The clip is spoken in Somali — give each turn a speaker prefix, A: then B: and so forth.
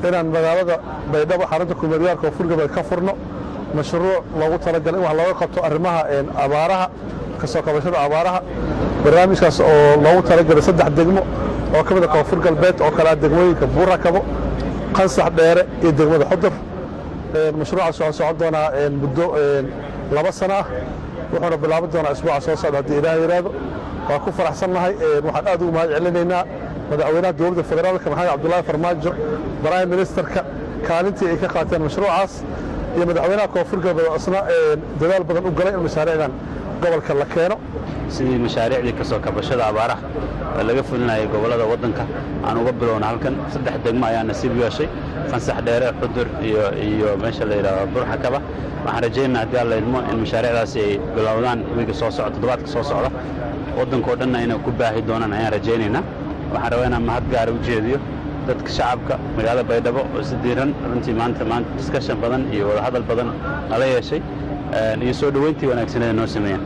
A: inaan magaalada baydhabo xarunta kumeelgaarka koonfur galbeed ka furno mashruuc loogu talagalay in wax looga qabto arrimaha abaaraha ka soo kabashada abaaraha barnaamijkaas oo loogu talagalay 3 degmo oo ka mid ah koonfur galbeed oo kala degmooyinka Buurakabo Qansax Dheere iyo degmada Xudur mashruucaas oo socon doona muddo 2 sano ah wuxuuna bilaaban doonaa isbuuca soo socda haddii Ilaahay yiraahdo waa ku faraxsannahay waxaan aad ugu mahadcelinaynaa madaxweynaha dowladda federaalka Maxamed Cabdullaahi Farmaajo Prime Ministerka kaalintii ay ka qaateen mashruucaas iyo madaxweynaha koonfur galbeed asna dadaal badan u galay in mashaariicdan gobolka la keeno
B: sidii mashaariicdii ka soo kabashada abaaraha laga fulinayo gobolada wadanka aan uga bilowna halkan 3 degmo ayaa nasiib yeeshay Qansax Dheere Xudur iyo meesha la yiraahdo Buurakaba waxaan rajaynaynaa haddii Alla idmo in mashaariicdaasi ay bilowdaan wiiga soo socda toddobaadka soo socda wadanka oo dhan inay ku baahi doonaan ayaan rajaynaynaa waxaan rabaa inaan mahad gaar u jeediyo dadka shacabka magaalada Baydhabo oo si diiran runtii maanta discussion badan iyo wada hadal badan nala yeeshay iyo soo dhaweyntii wanaagsan ee noo sameeyeen